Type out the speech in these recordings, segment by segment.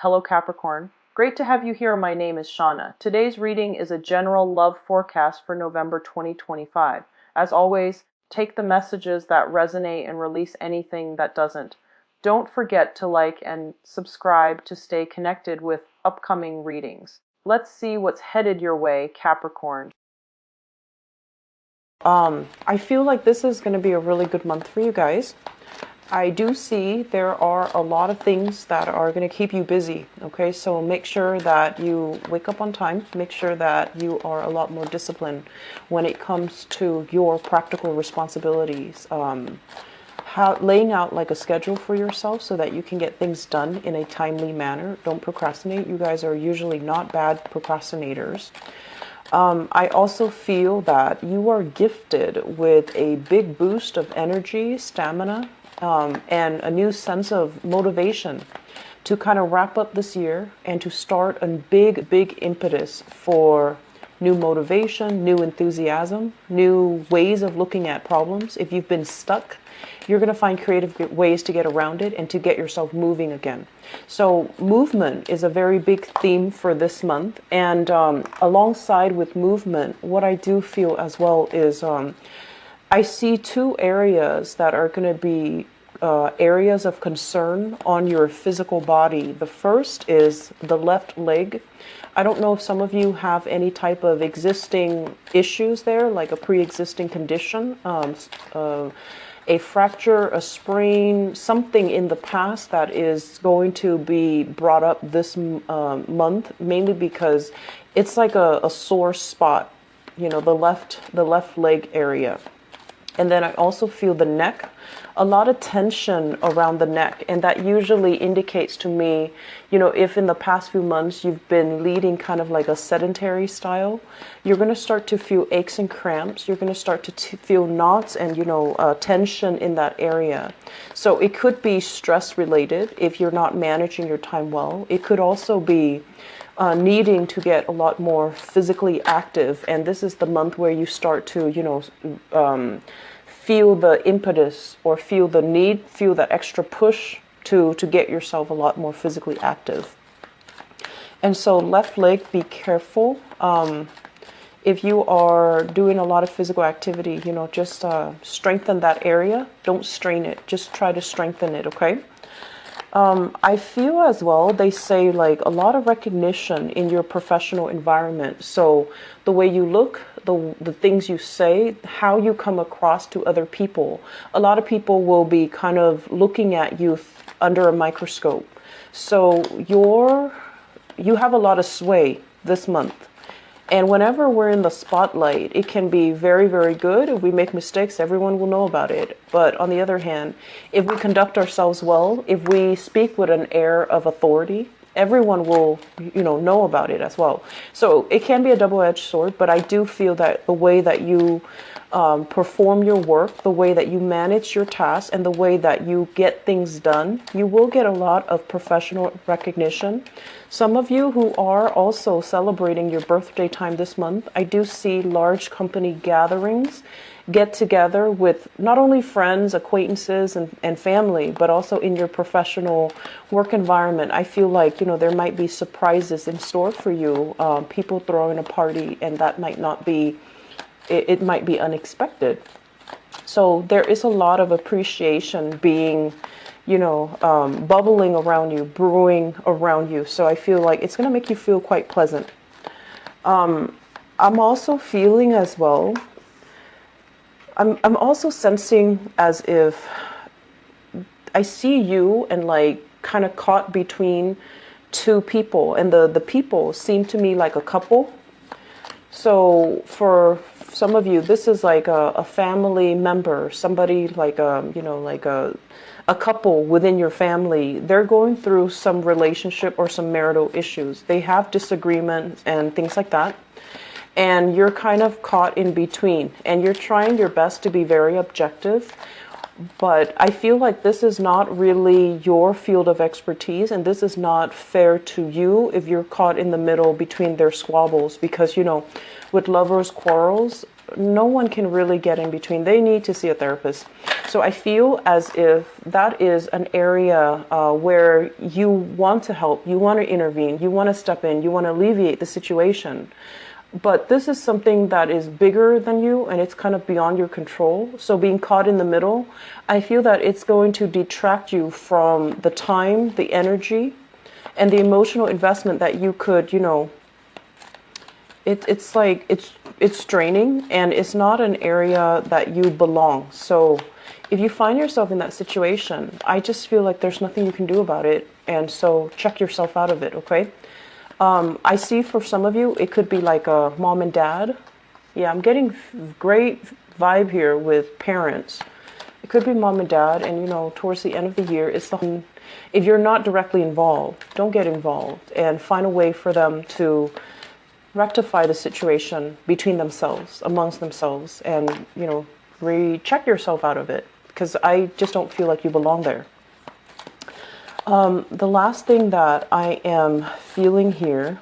Hello Capricorn. Great to have you here. My name is Shauna. Today's reading is a general love forecast for November 2025. As always, take the messages that resonate and release anything that doesn't. Don't forget to like and subscribe to stay connected with upcoming readings. Let's see what's headed your way, Capricorn. I feel like this is going to be a really good month for you guys. I do see there are a lot of things that are going to keep you busy. Okay, so make sure that you wake up on time. Make sure that you are a lot more disciplined when it comes to your practical responsibilities. Laying out like a schedule for yourself so that you can get things done in a timely manner. Don't procrastinate. You guys are usually not bad procrastinators. I also feel that you are gifted with a big boost of energy, stamina, and a new sense of motivation to kind of wrap up this year and to start a big impetus for new motivation, new enthusiasm, new ways of looking at problems. If you've been stuck, you're going to find creative ways to get around it and to get yourself moving again. So movement is a very big theme for this month. And alongside with movement, what I do feel as well is I see two areas that are going to be areas of concern on your physical body. The first is the left leg. I don't know if some of you have any type of existing issues there, like a pre-existing condition, a fracture, a sprain, something in the past that is going to be brought up this month, mainly because it's like a sore spot, you know, the left leg area. And then I also feel the neck, a lot of tension around the neck. And that usually indicates to me, you know, if in the past few months you've been leading kind of like a sedentary style, you're going to start to feel aches and cramps. You're going to start to feel knots and, you know, tension in that area. So it could be stress related if you're not managing your time well. It could also be needing to get a lot more physically active, and this is the month where you start to, you know, feel the impetus or feel the need, feel that extra push to get yourself a lot more physically active. And so left leg, be careful. If you are doing a lot of physical activity, you know, just strengthen that area. Don't strain it. Just try to strengthen it, okay? I feel as well, they say like a lot of recognition in your professional environment. So the way you look, the things you say, how you come across to other people. A lot of people will be kind of looking at you under a microscope. So you have a lot of sway this month. And whenever we're in the spotlight, it can be very, very good. If we make mistakes, everyone will know about it. But on the other hand, if we conduct ourselves well, if we speak with an air of authority, everyone will, you know about it as well. So it can be a double-edged sword, but I do feel that the way that you perform your work, the way that you manage your tasks, and the way that you get things done, you will get a lot of professional recognition. Some of you who are also celebrating your birthday time this month, I do see large company gatherings, get together with not only friends, acquaintances, and family, but also in your professional work environment. I feel like, you know, there might be surprises in store for you, people throwing a party, and that might not be, it might be unexpected. So there is a lot of appreciation being, you know, bubbling around you, brewing around you. So I feel like it's going to make you feel quite pleasant. I'm also feeling as well, I'm also sensing as if I see you and like kind of caught between two people, and the people seem to me like a couple. So for some of you, this is like a family member, somebody like you know, like a couple within your family. They're going through some relationship or some marital issues. They have disagreements and things like that. And you're kind of caught in between, and you're trying your best to be very objective. But I feel like this is not really your field of expertise, and this is not fair to you if you're caught in the middle between their squabbles, because, you know, with lovers' quarrels, no one can really get in between. They need to see a therapist. So I feel as if that is an area where you want to help, you want to intervene, you want to step in, you want to alleviate the situation. But this is something that is bigger than you and it's kind of beyond your control. So being caught in the middle, I feel that it's going to detract you from the time, the energy, and the emotional investment that you could, it's like it's draining, and it's not an area that you belong. So if you find yourself in that situation, I just feel like there's nothing you can do about it. And so check yourself out of it, okay? I see for some of you, it could be like a mom and dad. Yeah, I'm getting great vibe here with parents. It could be mom and dad, and towards the end of the year, if you're not directly involved, don't get involved, and find a way for them to rectify the situation between themselves, amongst themselves, and recheck yourself out of it, because I just don't feel like you belong there. The last thing that I am feeling here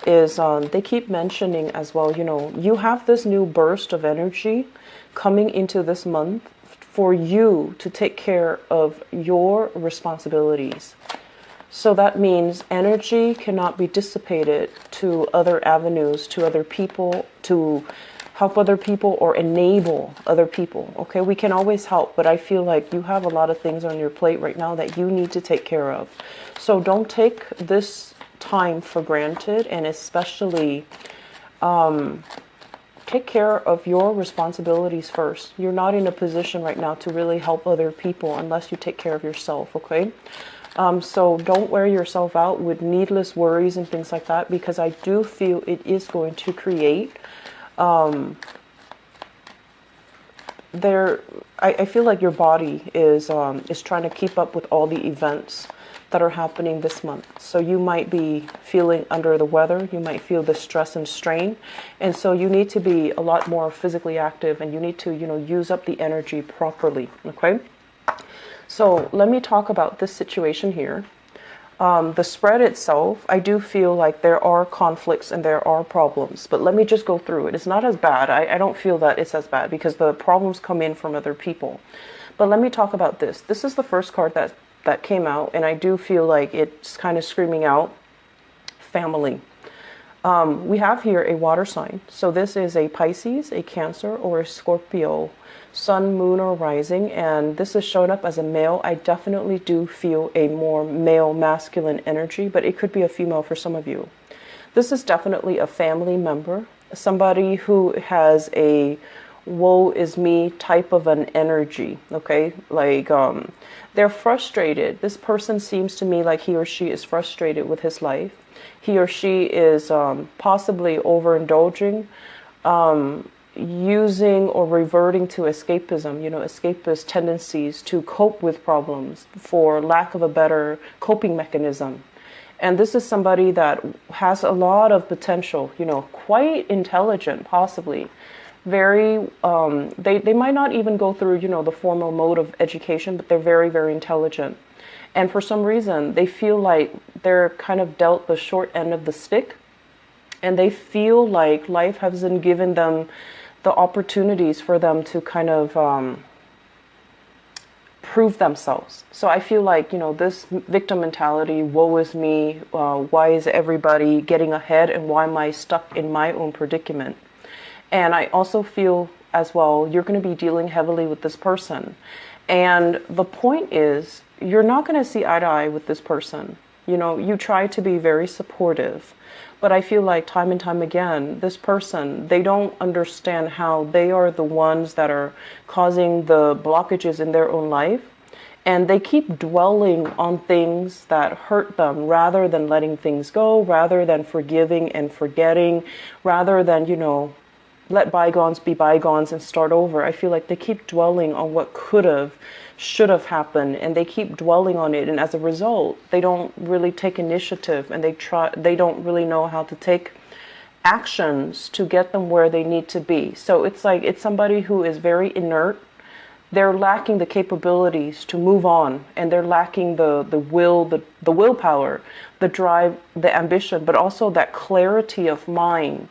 is they keep mentioning as well, you have this new burst of energy coming into this month for you to take care of your responsibilities. So that means energy cannot be dissipated to other avenues, to other people, to help other people or enable other people. Okay, we can always help, but I feel like you have a lot of things on your plate right now that you need to take care of. So don't take this time for granted, and especially take care of your responsibilities first. You're not in a position right now to really help other people unless you take care of yourself, okay? So don't wear yourself out with needless worries and things like that, because I do feel it is going to create I feel like your body is trying to keep up with all the events that are happening this month. So you might be feeling under the weather, you might feel the stress and strain, and so you need to be a lot more physically active, and you need to use up the energy properly, okay? So let me talk about this situation here. The spread itself, I do feel like there are conflicts and there are problems, but let me just go through it. It's not as bad. I don't feel that it's as bad because the problems come in from other people. But let me talk about this. This is the first card that came out, and I do feel like it's kind of screaming out family. We have here a water sign. So this is a Pisces, a Cancer, or a Scorpio, sun, moon, or rising, and this is showing up as a male. I definitely do feel a more male masculine energy, but it could be a female for some of you. This is definitely a family member, somebody who has a woe is me type of an energy, okay? Like they're frustrated. This person seems to me like he or she is frustrated with his life. He or she is possibly overindulging, using or reverting to escapism, escapist tendencies to cope with problems for lack of a better coping mechanism. And this is somebody that has a lot of potential, quite intelligent, possibly. Very, they might not even go through, the formal mode of education, but they're very, very intelligent. And for some reason, they feel like they're kind of dealt the short end of the stick, and they feel like life hasn't given them the opportunities for them to kind of prove themselves. So I feel like, this victim mentality, woe is me, why is everybody getting ahead, and why am I stuck in my own predicament? And I also feel as well, you're going to be dealing heavily with this person. And the point is, you're not going to see eye to eye with this person. You try to be very supportive, but I feel like time and time again, this person, they don't understand how they are the ones that are causing the blockages in their own life. And they keep dwelling on things that hurt them rather than letting things go, rather than forgiving and forgetting, rather than, let bygones be bygones and start over. I feel like they keep dwelling on what could have, should have happened, and they keep dwelling on it, and as a result, they don't really take initiative, and they don't really know how to take actions to get them where they need to be. So it's like it's somebody who is very inert. They're lacking the capabilities to move on, and they're lacking the will, the willpower, the drive, the ambition, but also that clarity of mind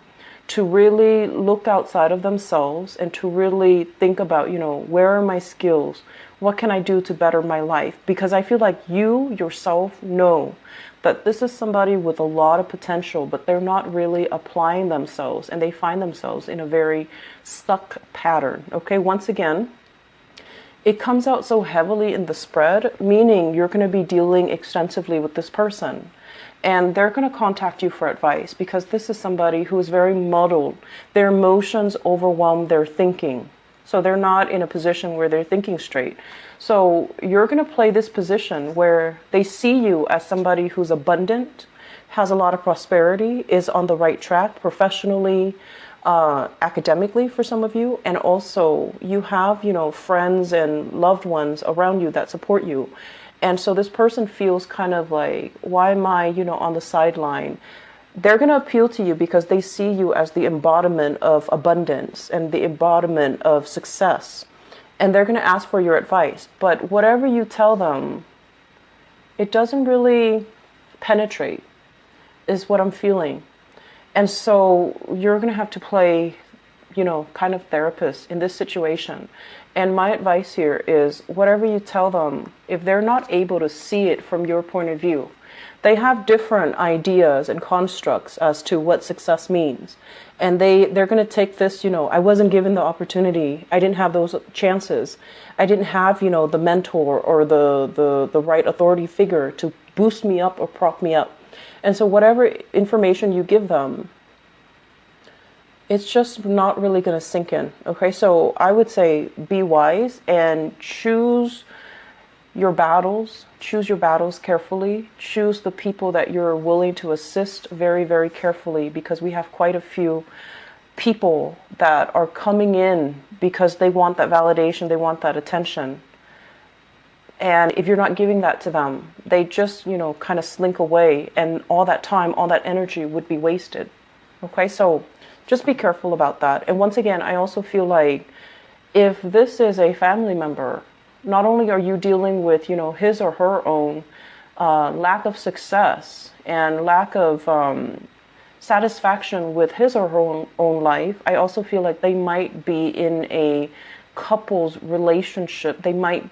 to really look outside of themselves and to really think about, where are my skills? What can I do to better my life? Because I feel like you yourself know that this is somebody with a lot of potential, but they're not really applying themselves, and they find themselves in a very stuck pattern. Okay, once again, it comes out so heavily in the spread, meaning you're going to be dealing extensively with this person. And they're going to contact you for advice because this is somebody who is very muddled. Their emotions overwhelm their thinking. So they're not in a position where they're thinking straight. So you're going to play this position where they see you as somebody who's abundant, has a lot of prosperity, is on the right track professionally, academically for some of you. And also you have, friends and loved ones around you that support you. And so this person feels kind of like, why am I, on the sideline? They're going to appeal to you because they see you as the embodiment of abundance and the embodiment of success. And they're going to ask for your advice. But whatever you tell them, it doesn't really penetrate, is what I'm feeling. And so you're going to have to play, kind of therapist in this situation. And my advice here is whatever you tell them, if they're not able to see it from your point of view, they have different ideas and constructs as to what success means. And they're going to take this, I wasn't given the opportunity. I didn't have those chances. I didn't have, the mentor or the right authority figure to boost me up or prop me up. And so whatever information you give them, it's just not really going to sink in. Okay, so I would say be wise and choose your battles. Choose your battles carefully. Choose the people that you're willing to assist very, very carefully, because we have quite a few people that are coming in because they want that validation, they want that attention. And if you're not giving that to them, they just, kind of slink away, and all that time, all that energy would be wasted. Okay, so just be careful about that. And once again, I also feel like if this is a family member, not only are you dealing with, his or her own lack of success and lack of satisfaction with his or her own life, I also feel like they might be in a couple's relationship. They might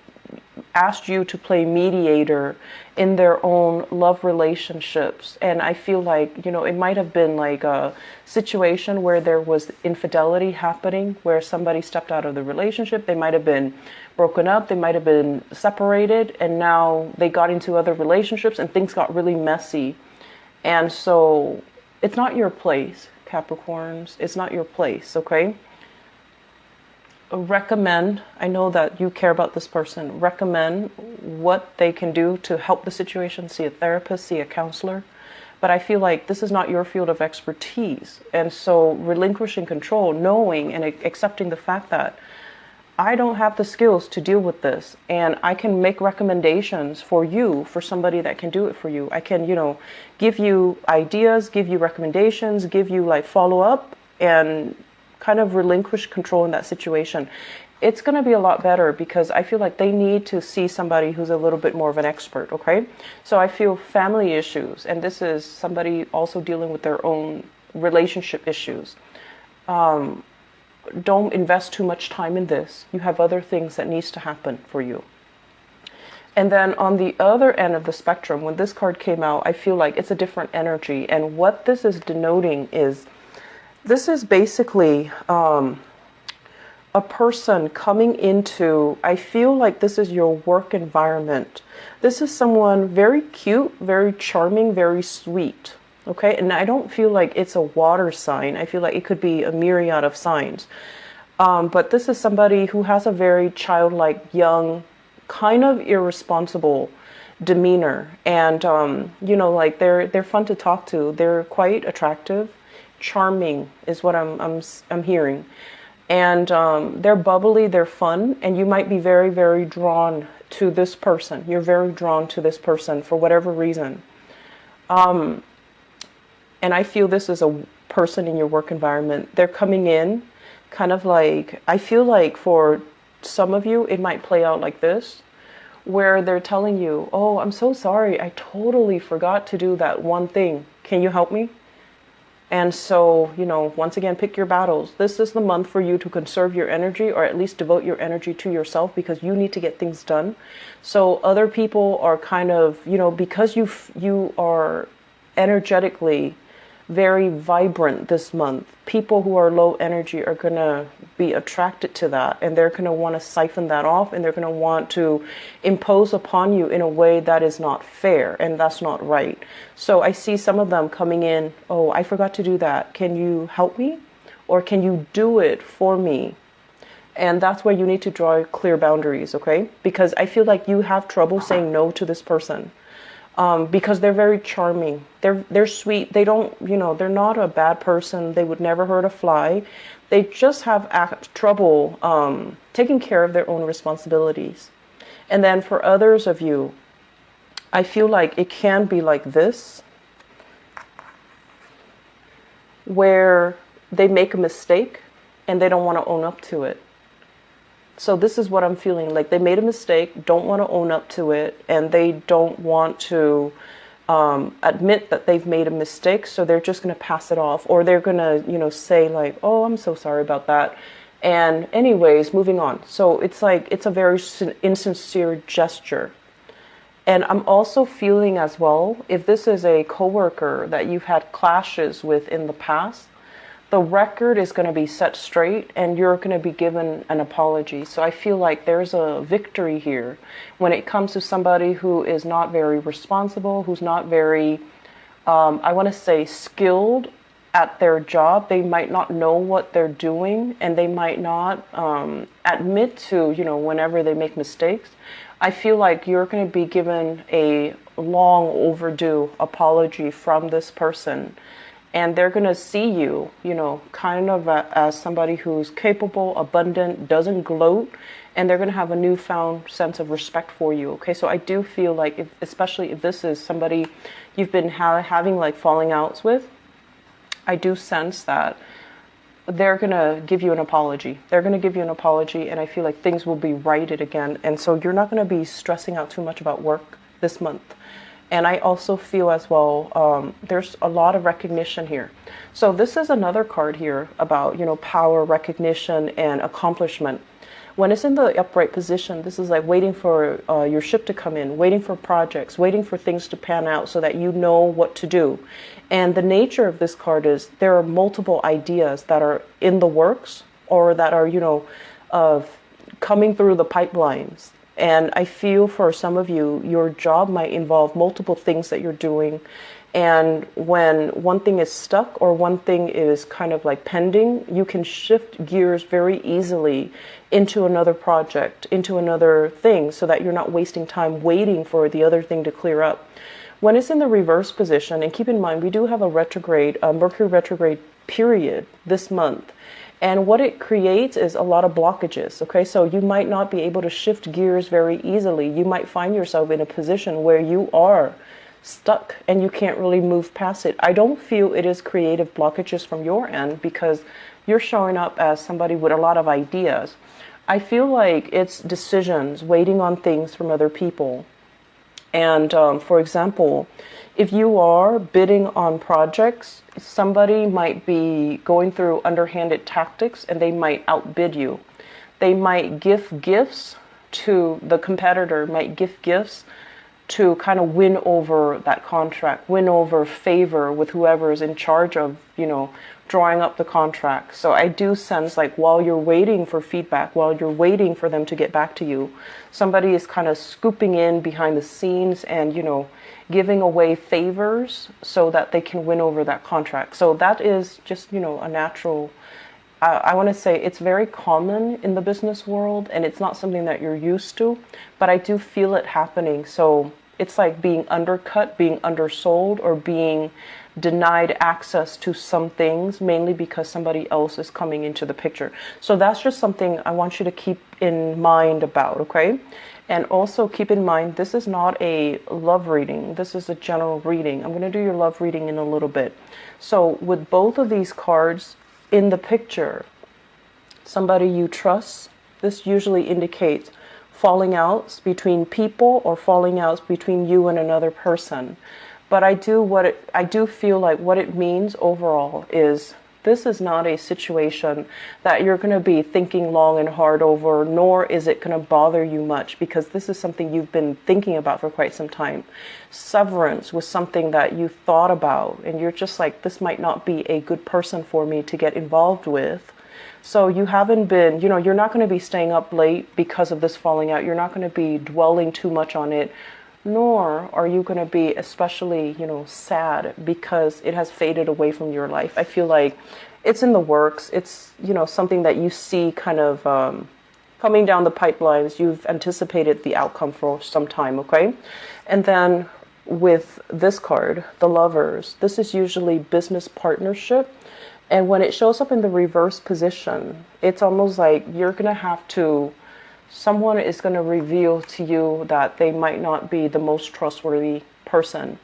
ask you to play mediator in their own love relationships. And I feel like, it might have been like a situation where there was infidelity happening, where somebody stepped out of the relationship. They might have been broken up. They might have been separated. And now they got into other relationships and things got really messy. And so it's not your place, Capricorns. It's not your place, okay? Recommend, I know that you care about this person, recommend what they can do to help the situation. See a therapist, see a counselor. But I feel like this is not your field of expertise. And so relinquishing control, knowing and accepting the fact that I don't have the skills to deal with this, and I can make recommendations for you, for somebody that can do it for you. I can, give you ideas, give you recommendations, give you like follow up, and kind of relinquish control in that situation. It's going to be a lot better because I feel like they need to see somebody who's a little bit more of an expert, okay? So I feel family issues, and this is somebody also dealing with their own relationship issues. Don't invest too much time in this. You have other things that needs to happen for you. And then on the other end of the spectrum, when this card came out, I feel like it's a different energy. And what this is denoting is, this is basically a person coming into, I feel like this is your work environment. This is someone very cute, very charming, very sweet. Okay, and I don't feel like it's a water sign. I feel like it could be a myriad of signs. But this is somebody who has a very childlike, young, kind of irresponsible demeanor. And, like they're fun to talk to. They're quite attractive. Charming is what I'm hearing. And they're bubbly, they're fun, and you might be very, very drawn to this person. You're very drawn to this person for whatever reason. And I feel this is a person in your work environment. They're coming in kind of like, I feel like for some of you, it might play out like this, where they're telling you, oh, I'm so sorry. I totally forgot to do that one thing. Can you help me? And so, you know, once again, pick your battles. This is the month for you to conserve your energy, or at least devote your energy to yourself, because you need to get things done. So other people are kind of, you know, because you are energetically very vibrant this month, people who are low energy are going to be attracted to that, and they're going to want to siphon that off, and they're going to want to impose upon you in a way that is not fair, and that's not right. So I see some of them coming in, oh, I forgot to do that, can you help me, or can you do it for me? And that's where you need to draw clear boundaries, okay? Because I feel like you have trouble saying no to this person. Because they're very charming. They're sweet. They don't, you know, they're not a bad person. They would never hurt a fly. They just have trouble taking care of their own responsibilities. And then for others of you, I feel like it can be like this, where they make a mistake and they don't want to own up to it. So this is what I'm feeling, like they made a mistake, don't want to own up to it, and they don't want to admit that they've made a mistake, so they're just going to pass it off, or they're going to, you know, say like, oh, I'm so sorry about that. And anyways, moving on. So it's like, it's a very insincere gesture. And I'm also feeling as well, if this is a coworker that you've had clashes with in the past, the record is going to be set straight and you're going to be given an apology. So I feel like there's a victory here when it comes to somebody who is not very responsible, who's not very, I want to say, skilled at their job. They might not know what they're doing, and they might not admit to, you know, whenever they make mistakes. I feel like you're going to be given a long overdue apology from this person. And they're going to see you, you know, kind of as somebody who's capable, abundant, doesn't gloat, and they're going to have a newfound sense of respect for you. Okay, so I do feel like, especially if this is somebody you've been having like falling outs with, I do sense that they're going to give you an apology. They're going to give you an apology, and I feel like things will be righted again. And so you're not going to be stressing out too much about work this month. And I also feel as well, there's a lot of recognition here. So this is another card here about, you know, power, recognition, and accomplishment. When it's in the upright position, this is like waiting for your ship to come in, waiting for projects, waiting for things to pan out so that you know what to do. And the nature of this card is there are multiple ideas that are in the works, or that are, you know, coming through the pipelines. And I feel for some of you, your job might involve multiple things that you're doing. And when one thing is stuck or one thing is kind of like pending, you can shift gears very easily into another project, into another thing, so that you're not wasting time waiting for the other thing to clear up. When it's in the reverse position, and keep in mind, we do have a retrograde, Mercury retrograde period this month. And what it creates is a lot of blockages, okay? So you might not be able to shift gears very easily. You might find yourself in a position where you are stuck and you can't really move past it. I don't feel it is creative blockages from your end, because you're showing up as somebody with a lot of ideas. I feel like it's decisions, waiting on things from other people. And for example, if you are bidding on projects, somebody might be going through underhanded tactics and they might outbid you. They might give gifts to the competitor, might give gifts to kind of win over that contract, win over favor with whoever is in charge of, you know, drawing up the contract. So I do sense like while you're waiting for feedback, while you're waiting for them to get back to you, somebody is kind of scooping in behind the scenes and, you know, giving away favors so that they can win over that contract. So that is just, you know, a natural, I want to say it's very common in the business world, and it's not something that you're used to, but I do feel it happening. So it's like being undercut, being undersold, or being denied access to some things, mainly because somebody else is coming into the picture. So that's just something I want you to keep in mind about, okay? And also keep in mind, this is not a love reading. This is a general reading. I'm going to do your love reading in a little bit. So with both of these cards in the picture, somebody you trust, this usually indicates falling outs between people or falling outs between you and another person. But I do feel like what it means overall is this is not a situation that you're going to be thinking long and hard over, nor is it going to bother you much, because this is something you've been thinking about for quite some time. Severance was something that you thought about, and you're just like, this might not be a good person for me to get involved with. So you haven't been, you're not going to be staying up late because of this falling out. You're not going to be dwelling too much on it, nor are you going to be especially, sad because it has faded away from your life. I feel like it's in the works. It's, something that you see kind of coming down the pipelines. You've anticipated the outcome for some time, okay? And then with this card, the Lovers, this is usually business partnership. And when it shows up in the reverse position, it's almost like you're going to have to, someone is going to reveal to you that they might not be the most trustworthy person.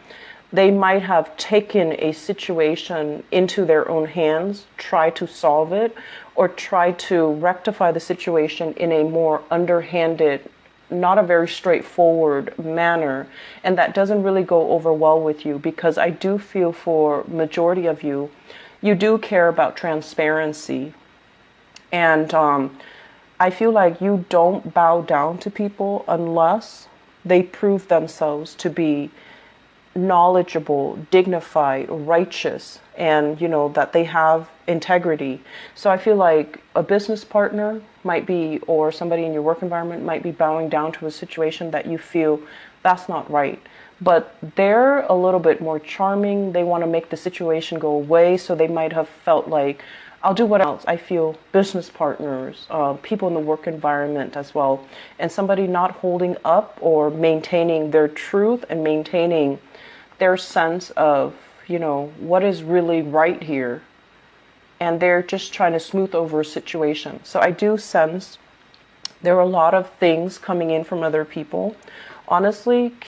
They might have taken a situation into their own hands, try to solve it, or try to rectify the situation in a more underhanded, not a very straightforward manner. And that doesn't really go over well with you, because I do feel for majority of you, you do care about transparency. And I feel like you don't bow down to people unless they prove themselves to be knowledgeable, dignified, righteous, and that they have integrity. So I feel like a business partner might be, or somebody in your work environment might be bowing down to a situation that you feel that's not right. But they're a little bit more charming. They want to make the situation go away. So they might have felt like, I'll do what else. I feel business partners, people in the work environment as well, and somebody not holding up or maintaining their truth and maintaining their sense of, what is really right here. And they're just trying to smooth over a situation. So I do sense there are a lot of things coming in from other people. Honestly,